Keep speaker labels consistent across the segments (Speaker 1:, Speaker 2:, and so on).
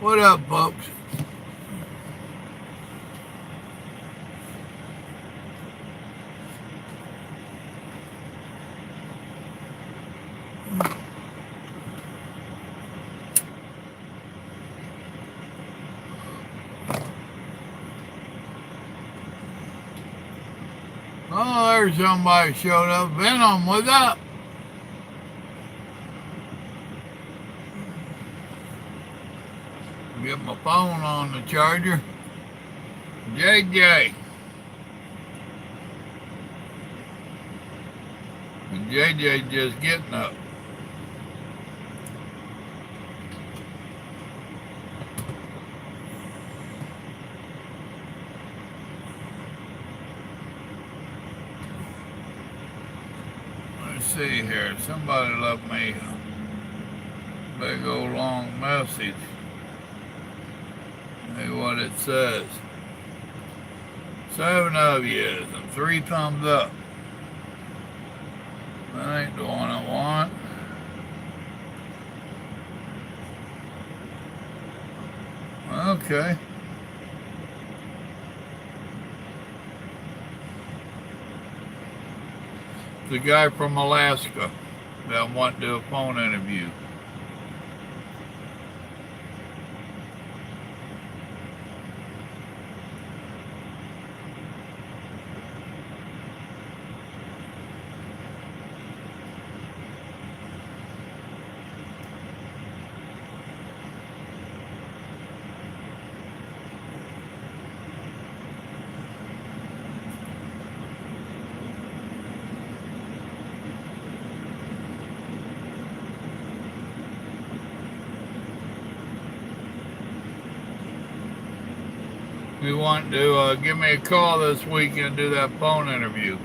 Speaker 1: What up, folks? Oh, there's somebody showed up. Venom, what's up? Get my phone on the charger. JJ. And JJ just getting up. Let's see here. Somebody left me a big old long message. See what it says. 7 of you and 3 thumbs up. That ain't the one I want. Okay. The guy from Alaska that want to do a phone interview. If you want to give me a call this week and do that phone interview.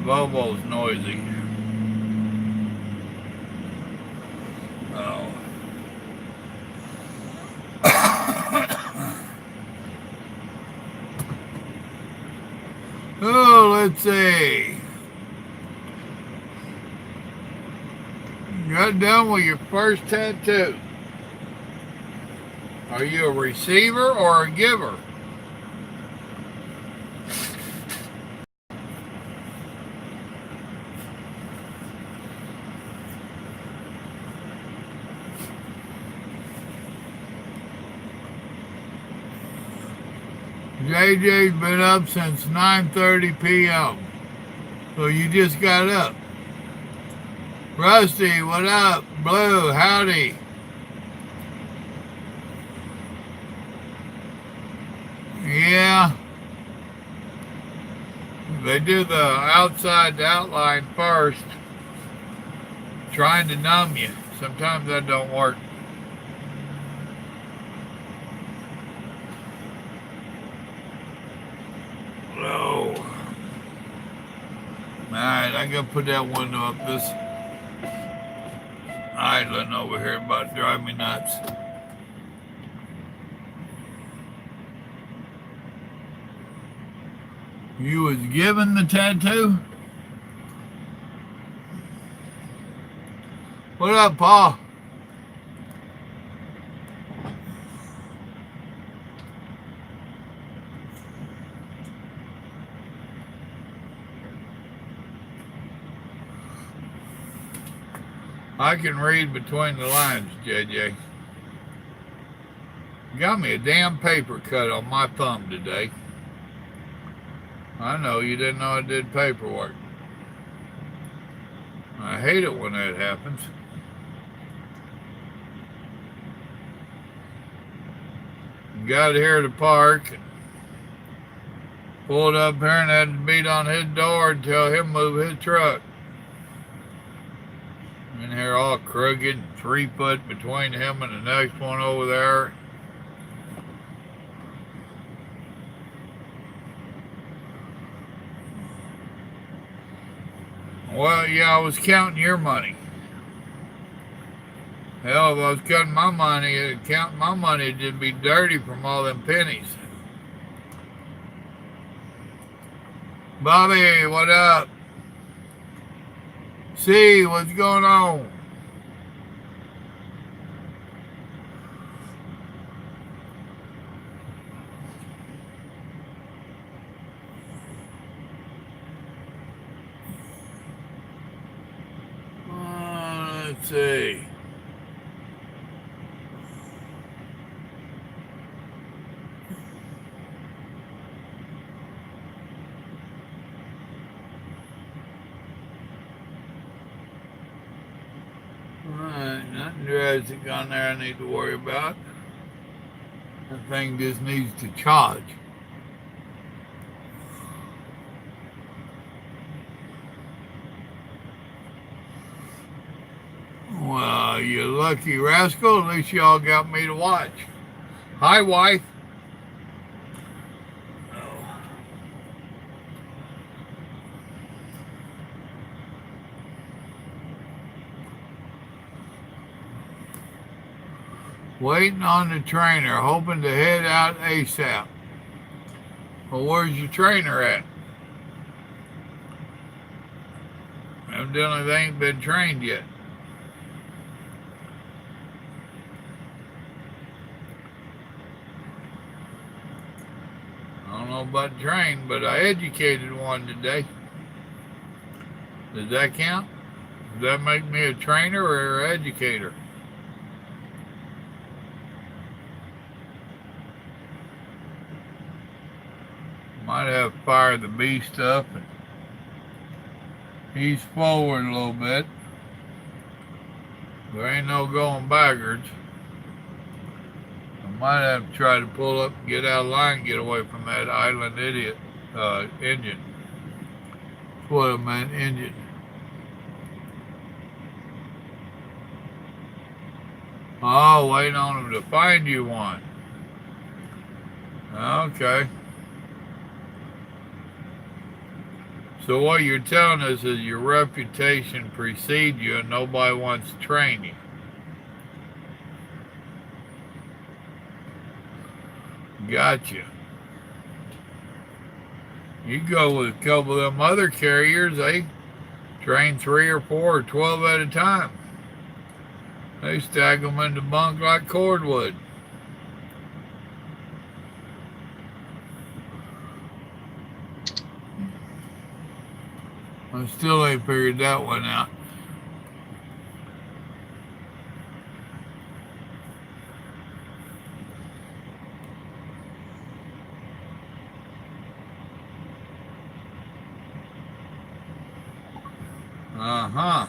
Speaker 1: Volvo's noisy. Oh. Oh, let's see. You got done with your first tattoo. Are you a receiver or a giver? JJ's been up since 9:30 p.m. So you just got up. Rusty, what up? Blue, howdy. Yeah. They do the outside outline first, trying to numb you. Sometimes that don't work. Oh. Alright, I gotta put that window up. This island over here about to drive me nuts. You was given the tattoo? What up, Paul? I can read between the lines, JJ. Got me a damn paper cut on my thumb today. I know you didn't know I did paperwork. I hate it when that happens. Got here at the park, pulled up here and had to beat on his door and tell him to move his truck. In here all crooked, 3 foot between him and the next one over there. Well, yeah, I was counting your money. Hell, if I was counting my money, it'd be dirty from all them pennies. Bobby, what up? See, what's going on? see. Alright, nothing drastic on there I need to worry about. The thing just needs to charge. Well, you lucky rascal, at least y'all got me to watch. Hi, wife. Waiting on the trainer, hoping to head out ASAP. Well, where's your trainer at? Evidently they ain't been trained yet. I don't know about trained, but I educated one today. Does that count? Does that make me a trainer or an educator? Might have fired the beast up and he's forward a little bit. There ain't no going backwards. I might have to try to pull up and get out of line and get away from that island idiot engine. That's what I meant, engine. Oh, waiting on him to find you one. Okay. So what you're telling us is your reputation precedes you and nobody wants to train you. Gotcha. You go with a couple of them other carriers, they train 3 or 4 or 12 at a time. They stack them in the bunk like cordwood. I still ain't figured that one out. Uh-huh.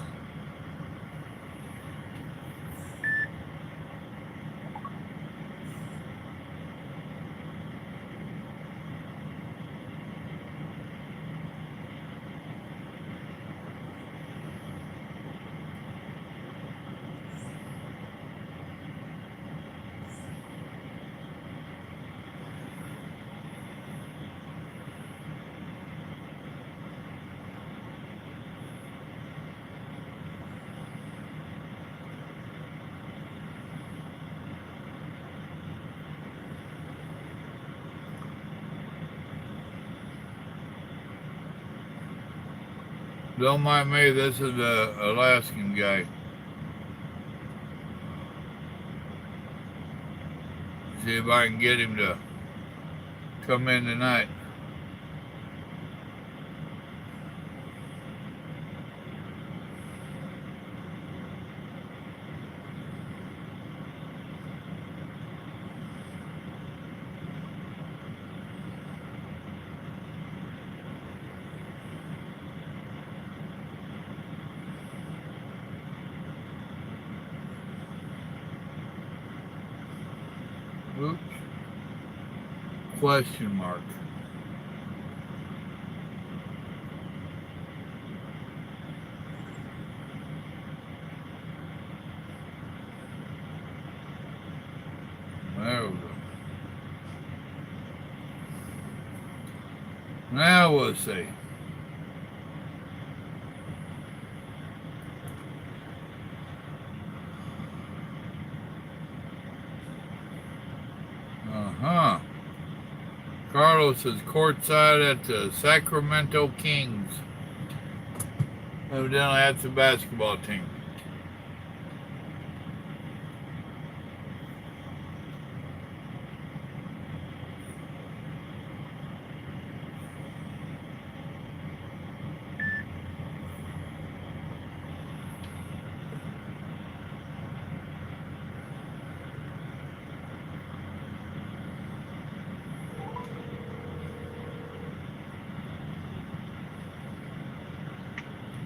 Speaker 1: Don't mind me, this is the Alaskan guy. See if I can get him to come in tonight. Oops. Question mark. There we go. Now we'll see. Uh-huh. Carlos is courtside at the Sacramento Kings. Evidently that's the basketball team.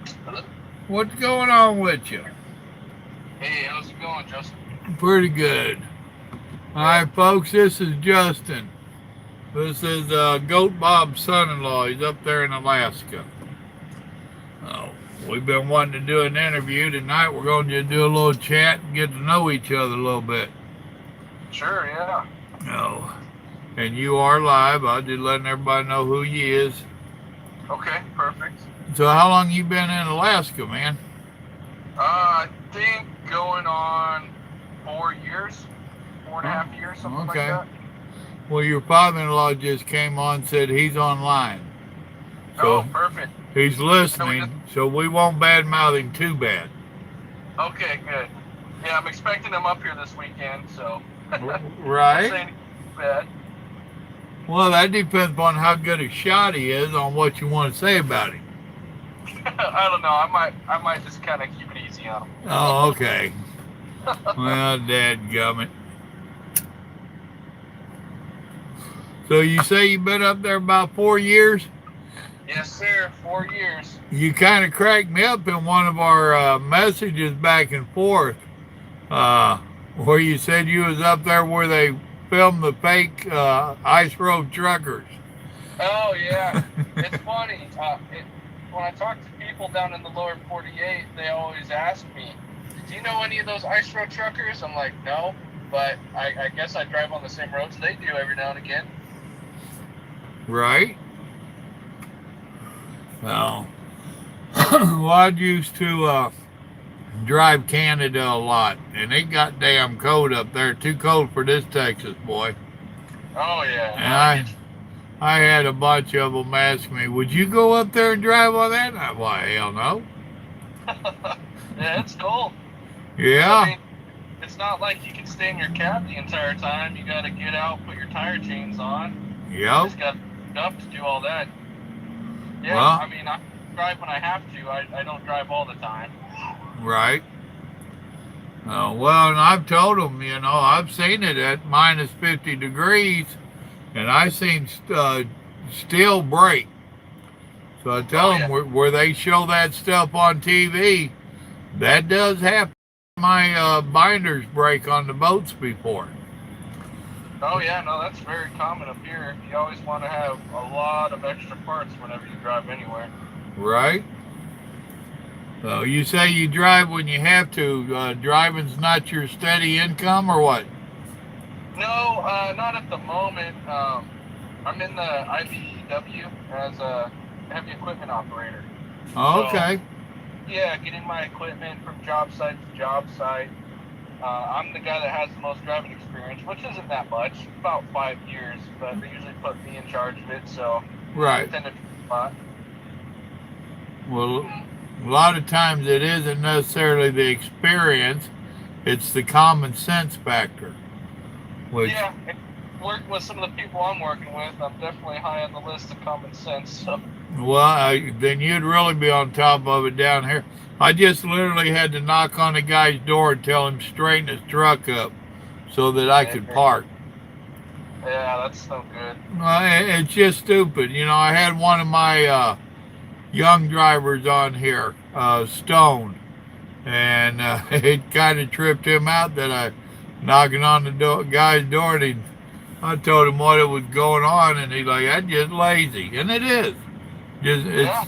Speaker 2: Hello?
Speaker 1: What's going on with you?
Speaker 2: Hey, how's it going, Justin?
Speaker 1: Pretty good. All
Speaker 2: Yeah.
Speaker 1: right, folks, this is Justin. This is Goat Bob's son-in-law. He's up there in Alaska. Oh, we've been wanting to do an interview tonight. We're going to just do a little chat and get to know each other a little bit.
Speaker 2: Sure, yeah.
Speaker 1: Oh, and you are live. I'm just letting everybody know who you is.
Speaker 2: Okay, perfect.
Speaker 1: So how long you been in Alaska, man?
Speaker 2: I think going on 4 years, 4.5 years, something like
Speaker 1: Okay.
Speaker 2: that.
Speaker 1: Well, your father-in-law just came on and said he's online. So
Speaker 2: Oh, perfect.
Speaker 1: he's
Speaker 2: Yeah, we just,
Speaker 1: listening, so we won't badmouth him too bad.
Speaker 2: okay, good. Yeah, I'm expecting him up here this weekend, so won't
Speaker 1: Right?
Speaker 2: say anything bad.
Speaker 1: Well, that depends upon how good a shot he is on what you want to say about him.
Speaker 2: I don't know. I might just kind of keep it easy on him.
Speaker 1: Oh, okay. Well, dadgummit. So you say you've been up there about 4 years?
Speaker 2: Yes, sir. 4 years.
Speaker 1: You kind of cracked me up in one of our messages back and forth, uh, where you said you was up there where they filmed the fake ice road truckers.
Speaker 2: Oh yeah, it's funny. When I talk to people down in the lower 48, they always ask me, "Do you know any of those ice road truckers?" I'm like, "No," but I guess I drive on the same roads they do every now and again.
Speaker 1: Right? Well, well, I used to drive Canada a lot, and it got damn cold up there. Too cold for this Texas boy.
Speaker 2: Oh yeah,
Speaker 1: And
Speaker 2: no, I get
Speaker 1: I had a bunch of them ask me, "Would you go up there and drive on that?" And I'm like, "Hell no."
Speaker 2: you. Yeah, it's cool. I
Speaker 1: Yeah.
Speaker 2: mean, it's not like you can stay in your cab the entire time. You got to get out, put your tire chains on. You
Speaker 1: Yep.
Speaker 2: just got up to do all that. Yeah,
Speaker 1: Well,
Speaker 2: I mean, I drive when I have to. I don't drive all the time.
Speaker 1: right. Well, and I've told them, I've seen it at minus 50 degrees, and I seen steel break. So I
Speaker 2: Oh
Speaker 1: tell them
Speaker 2: yeah.
Speaker 1: where they show that stuff on TV, that does happen. My binders break on the boats before.
Speaker 2: Oh yeah, no, that's very common up here. You always want to have a lot of extra parts whenever you drive anywhere.
Speaker 1: Right? So you say you drive when you have to. Driving's not your steady income, or what?
Speaker 2: No, not at the moment. I'm in the IBEW as a heavy equipment operator.
Speaker 1: Oh,
Speaker 2: So
Speaker 1: okay.
Speaker 2: yeah, getting my equipment from job site to job site. I'm the guy that has the most driving experience, which isn't that much, about 5 years, but they usually put me in charge of it, so I
Speaker 1: Right.
Speaker 2: tend to do a lot.
Speaker 1: Well, a lot of times it isn't necessarily the experience; it's the common sense factor. Which,
Speaker 2: Yeah, working with some of the people I'm working with, I'm definitely high on the list of common sense. So,
Speaker 1: well, then you'd really be on top of it down here. I just literally had to knock on the guy's door and tell him to straighten his truck up so that I could
Speaker 2: yeah,
Speaker 1: park.
Speaker 2: that's no good.
Speaker 1: It's just stupid. I had one of my young drivers on here, Stone, and it kind of tripped him out that I knocking on the guy's door, and I told him what it was going on, and he's like, "That's just lazy," and it is. Just
Speaker 2: Yeah,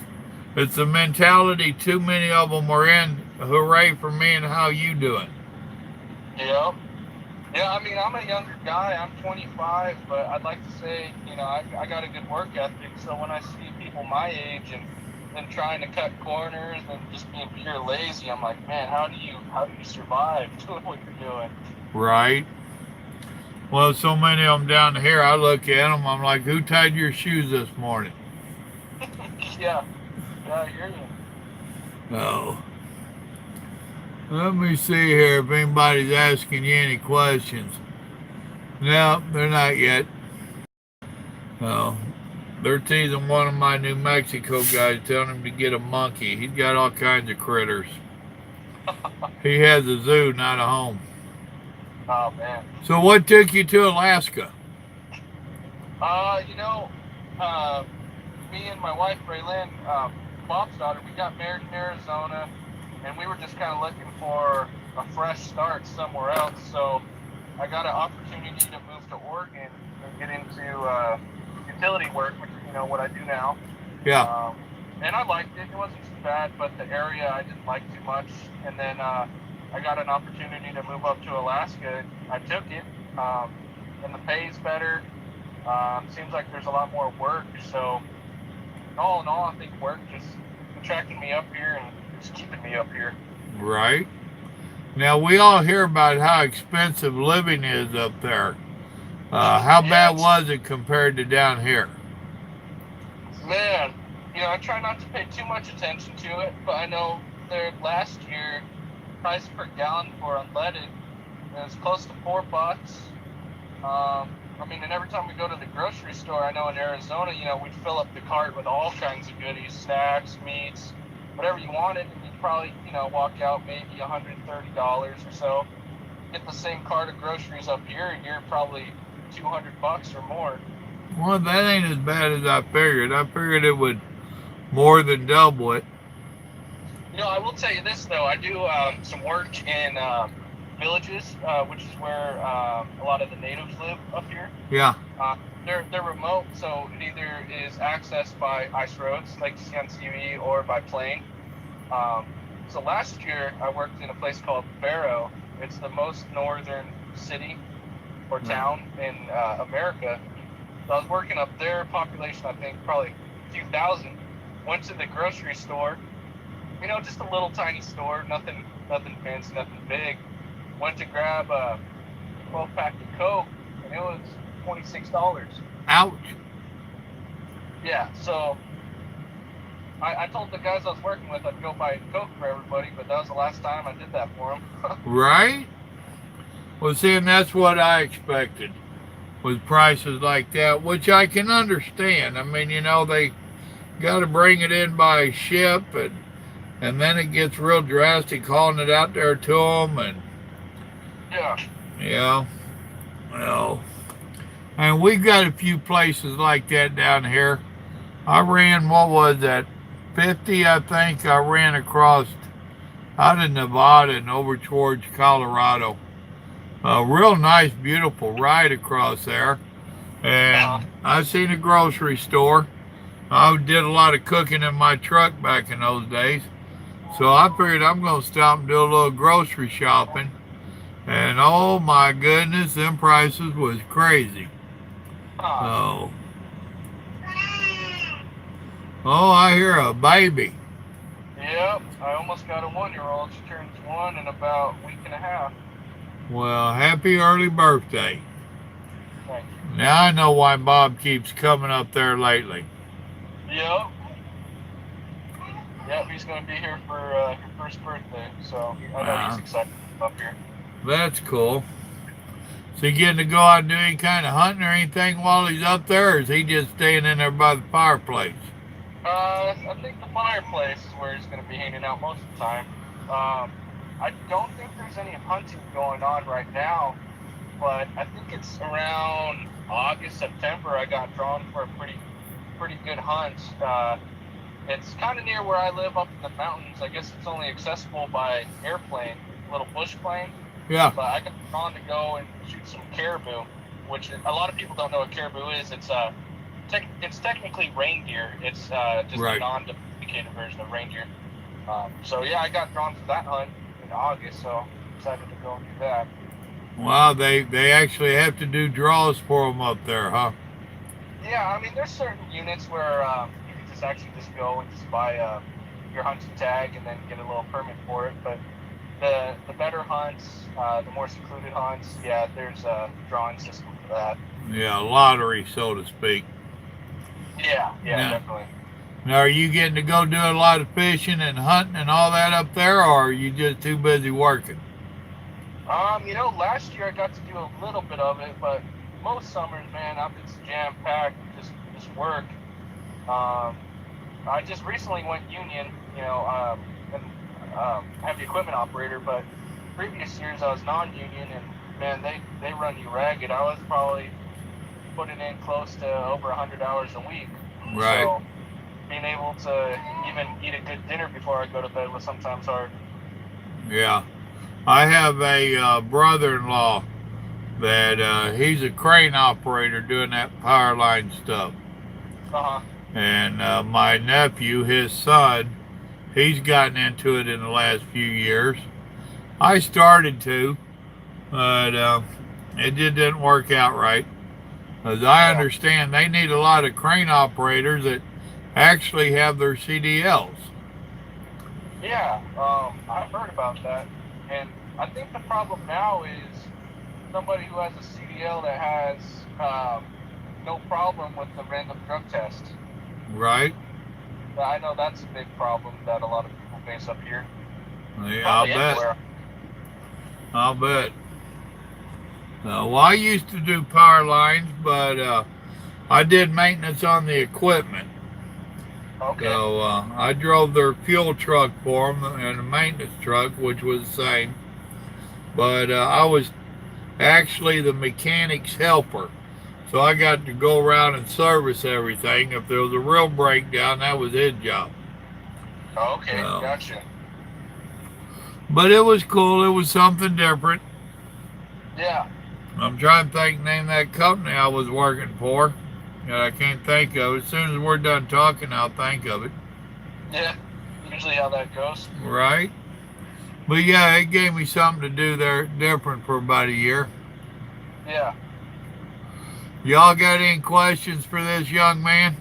Speaker 1: it's the mentality. Too many of them are in. Hooray for me and how you doing?
Speaker 2: yeah, yeah. I mean, I'm a younger guy. I'm 25, but I'd like to say, I got a good work ethic. So when I see people my age and trying to cut corners and just being pure lazy, I'm like, man, how do you survive doing what you're doing?
Speaker 1: Right. Well, so many of them down here. I look at them. I'm like, who tied your shoes this morning?
Speaker 2: Yeah, yeah, I hear you.
Speaker 1: Oh. Let me see here if anybody's asking you any questions. No, they're not yet. Oh. They're teasing one of my New Mexico guys, telling him to get a monkey. He's got all kinds of critters. He has a zoo, not a home.
Speaker 2: Oh man.
Speaker 1: So, what took you to Alaska?
Speaker 2: Uh, you know, uh, Me and my wife Braylon, Bob's daughter, we got married in Arizona, and we were just kind of looking for a fresh start somewhere else. So I got an opportunity to move to Oregon and get into utility work, which is what I do now.
Speaker 1: Yeah.
Speaker 2: And I liked it. It wasn't too bad, but the area I didn't like too much. And then I got an opportunity to move up to Alaska. I took it, and the pay's better. Seems like there's a lot more work. So all in all, I think work just attracting me up here and just keeping me up here.
Speaker 1: Right. Now, we all hear about how expensive living is up there. How bad was it compared to down here?
Speaker 2: Man, I try not to pay too much attention to it, but I know there last year, price per gallon for unleaded was close to $4. And every time we go to the grocery store, I know in Arizona, we'd fill up the cart with all kinds of goodies, snacks, meats, whatever you wanted, and you'd probably, walk out maybe $130 or so. Get the same cart of groceries up here, and you're probably $200 or more.
Speaker 1: Well, that ain't as bad as I figured. I figured it would more than double it.
Speaker 2: I will tell you this, though. I do some work in villages, which is where a lot of the natives live up here.
Speaker 1: Yeah.
Speaker 2: They're remote, so it either is accessed by ice roads, like you see on TV, or by plane. So last year, I worked in a place called Barrow. It's the most northern city or town in America. So I was working up there, population, I think, probably a few thousand. Went to the grocery store, just a little tiny store, nothing fancy, nothing big. Went to grab a 12-pack of Coke, and it was $26.
Speaker 1: Ouch.
Speaker 2: Yeah, so I told the guys I was working with I'd go buy Coke for everybody, but that was the last time I did that for them.
Speaker 1: Right? Well, see, and that's what I expected, with prices like that, which I can understand. I mean, they got to bring it in by ship, and then it gets real drastic hauling it out there to them, and
Speaker 2: yeah.
Speaker 1: Well, and we've got a few places like that down here. I ran, what was that, 50, I think. I ran across out of Nevada and over towards Colorado. A real nice, beautiful ride across there. And I seen a grocery store. I did a lot of cooking in my truck back in those days. So I figured I'm going to stop and do a little grocery shopping. And oh my goodness, them prices was crazy. Oh, I hear a baby.
Speaker 2: Yep, I almost got a 1-year-old. She turns 1 in about a week and a half.
Speaker 1: Well, happy early birthday.
Speaker 2: Thank you.
Speaker 1: Now I know why Bob keeps coming up there lately.
Speaker 2: Yep, he's going to be here for your first birthday, so I know he's excited up here.
Speaker 1: That's cool. Is he getting to go out and do any kind of hunting or anything while he's up there, or is he just staying in there by the fireplace?
Speaker 2: I think the fireplace is where he's going to be hanging out most of the time. I don't think there's any hunting going on right now, but I think it's around August, September I got drawn for a pretty good hunt. It's kind of near where I live up in the mountains. I guess it's only accessible by airplane, little bush plane.
Speaker 1: Yeah.
Speaker 2: But I got drawn to go and shoot some caribou, which a lot of people don't know what caribou is. It's technically reindeer. It's just a non-domesticated version of reindeer. So yeah, I got drawn for that hunt in August, so I'm excited to go and do that.
Speaker 1: Wow, they actually have to do draws for them up there, huh?
Speaker 2: Yeah, there's certain units where you can just go and just buy your hunting tag and then get a little permit for it. But the better hunts, the more secluded hunts, yeah, there's a drawing system for that.
Speaker 1: Yeah, lottery, so to speak.
Speaker 2: Yeah, definitely.
Speaker 1: Now, are you getting to go do a lot of fishing and hunting and all that up there, or are you just too busy working?
Speaker 2: Last year I got to do a little bit of it, but most summers, man, I've been jam-packed, just work. I just recently went union, and heavy equipment operator, but previous years I was non-union, and man, they run you ragged. I was probably putting in close to over 100 hours a week.
Speaker 1: Right.
Speaker 2: So being able to even eat a good dinner before I go to bed was sometimes hard.
Speaker 1: Yeah. I have a brother-in-law that he's a crane operator doing that power line stuff.
Speaker 2: Uh huh.
Speaker 1: And my nephew, his son, he's gotten into it in the last few years. I started to, but it just didn't work out right. As I
Speaker 2: Yeah.
Speaker 1: understand, they need a lot of crane operators that actually have their CDLs.
Speaker 2: Yeah. I've heard about that, and I think the problem now is somebody who has a CDL that has no problem with the random drug test.
Speaker 1: Right?
Speaker 2: I know that's a big problem that a lot of people face up here.
Speaker 1: Yeah, I'll
Speaker 2: Probably
Speaker 1: bet.
Speaker 2: anywhere.
Speaker 1: I'll bet. Well, I used to do power lines, but I did maintenance on the equipment.
Speaker 2: Okay.
Speaker 1: So I drove their fuel truck for them and a maintenance truck, which was the same. But I was actually the mechanic's helper. So I got to go around and service everything. If there was a real breakdown, that was his job.
Speaker 2: Okay.
Speaker 1: So,
Speaker 2: Gotcha.
Speaker 1: but it was cool. It was something different.
Speaker 2: Yeah.
Speaker 1: I'm trying to think, name that company I was working for. That I can't think of. As soon as we're done talking, I'll think of it.
Speaker 2: Yeah. Usually how that goes.
Speaker 1: Right? But yeah, it gave me something to do there different for about a year.
Speaker 2: Yeah.
Speaker 1: Y'all got any questions for this young man?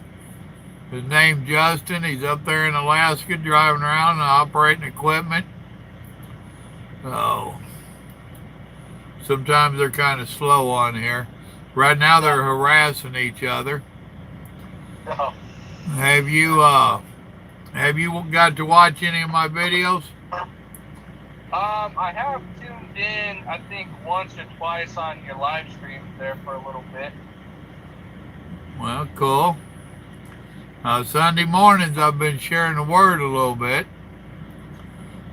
Speaker 1: His name's Justin. He's up there in Alaska driving around and operating equipment. So sometimes they're kind of slow on here. Right now they're harassing each other.
Speaker 2: No.
Speaker 1: Have you got to watch any of my videos?
Speaker 2: I have tuned in, I think, once or twice on your live stream there for a little bit.
Speaker 1: Well, cool. Sunday mornings I've been sharing the word a little bit.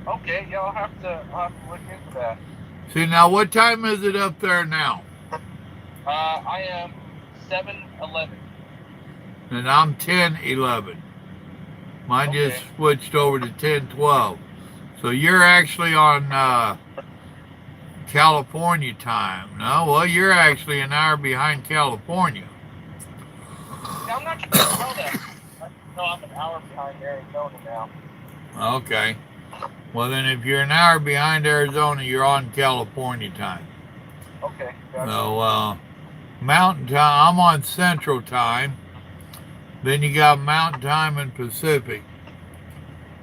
Speaker 2: Okay, yeah, I'll have to look into that.
Speaker 1: See, now what time is it up there now?
Speaker 2: I am 7-11.
Speaker 1: And I'm 10-11. Mine just
Speaker 2: Okay.
Speaker 1: switched over to 10-12. So you're actually on California time. No, well, you're actually an hour behind California.
Speaker 2: Yeah, I'm not sure how that. No, I'm an hour behind Arizona now.
Speaker 1: Okay. Well, then if you're an hour behind Arizona, you're on California time.
Speaker 2: Okay, gotcha.
Speaker 1: So Mountain time, I'm on Central time. Then you got Mountain time and Pacific.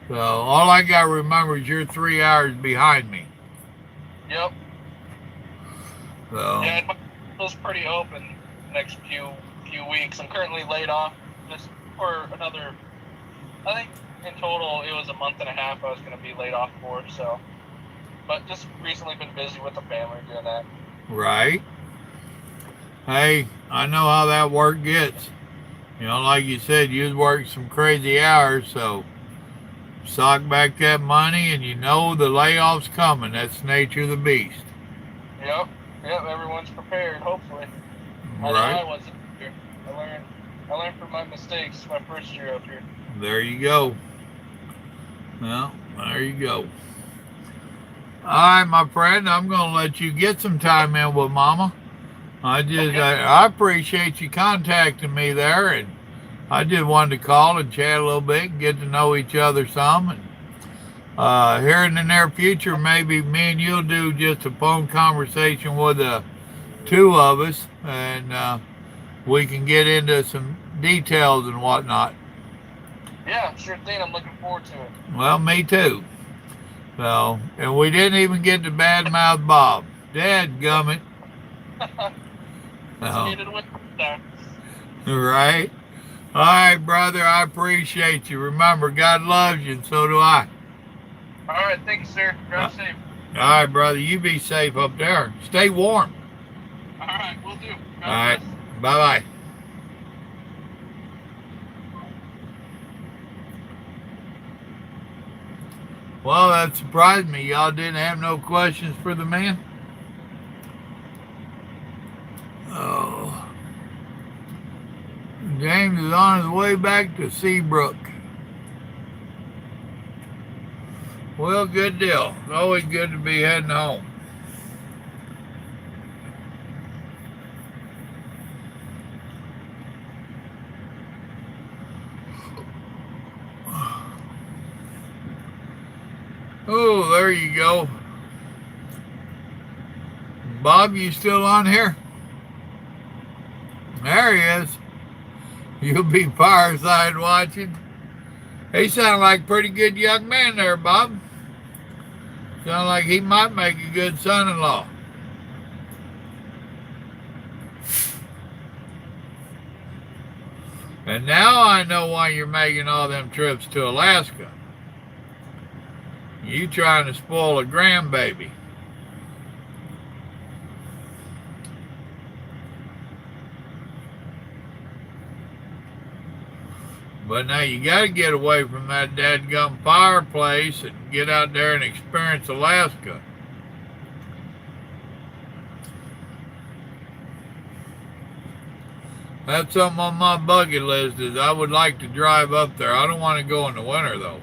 Speaker 1: So all I got to remember is you're 3 hours behind me.
Speaker 2: Yep.
Speaker 1: So
Speaker 2: Yeah, it feels pretty open next few weeks. I'm currently laid off just for another, I think in total it was a month and a half I was going to be laid off for, so. But just recently been busy with the family doing that.
Speaker 1: right. Hey, I know how that work gets. You know, like you said, you'd work some crazy hours, so sock back that money and you know the layoff's coming. That's the nature of the beast.
Speaker 2: Yep, everyone's prepared, hopefully. I know
Speaker 1: Right?
Speaker 2: I wasn't here. I learned from my mistakes my first year up here.
Speaker 1: There you go. Well, there you go. All right, my friend, I'm going to let you get some time in with Mama.
Speaker 2: Okay.
Speaker 1: I appreciate you contacting me there, and I just wanted to call and chat a little bit and get to know each other some. And here in the near future, maybe me and you'll do just a phone conversation with the two of us, and we can get into some details and whatnot.
Speaker 2: Yeah, sure thing. I'm looking forward to it.
Speaker 1: Well, me too. So, and we didn't even get to badmouth Bob. Dadgummit.
Speaker 2: Just needed a win there.
Speaker 1: Right? All right, brother, I appreciate you. Remember, God loves you, and so do I.
Speaker 2: All right, thanks, sir. Drive safe.
Speaker 1: All right, brother, you be safe up there. Stay warm.
Speaker 2: All right, we'll do. God
Speaker 1: All right,
Speaker 2: bless.
Speaker 1: bye-bye. Well, that surprised me. Y'all didn't have no questions for the man? Oh. James is on his way back to Seabrook. Well, good deal. It's always good to be heading home. Oh, there you go. Bob, you still on here? There he is. You'll be fireside watching. He sounded like a pretty good young man there, Bob. Sound like he might make a good son-in-law. And now I know why you're making all them trips to Alaska. You trying to spoil a grandbaby. But now you got to get away from that dadgum fireplace and get out there and experience Alaska. That's something on my bucket list is I would like to drive up there. I don't want to go in the winter though.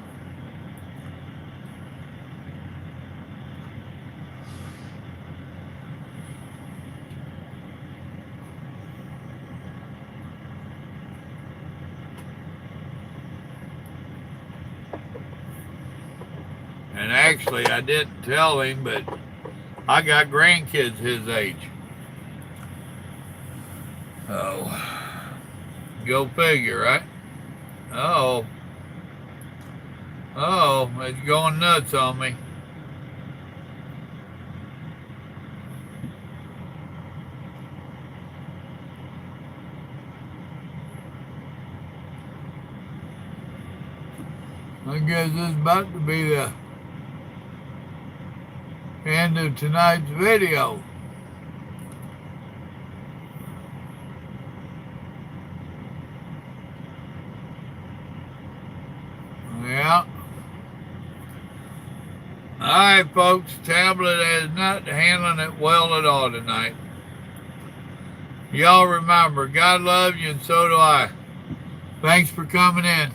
Speaker 1: And actually, I didn't tell him, but I got grandkids his age. Oh, go figure, right? Oh, it's going nuts on me. I guess this is about to be the end of tonight's video. Yeah. Alright, folks. Tablet is not handling it well at all tonight. Y'all remember, God loves you and so do I. Thanks for coming in.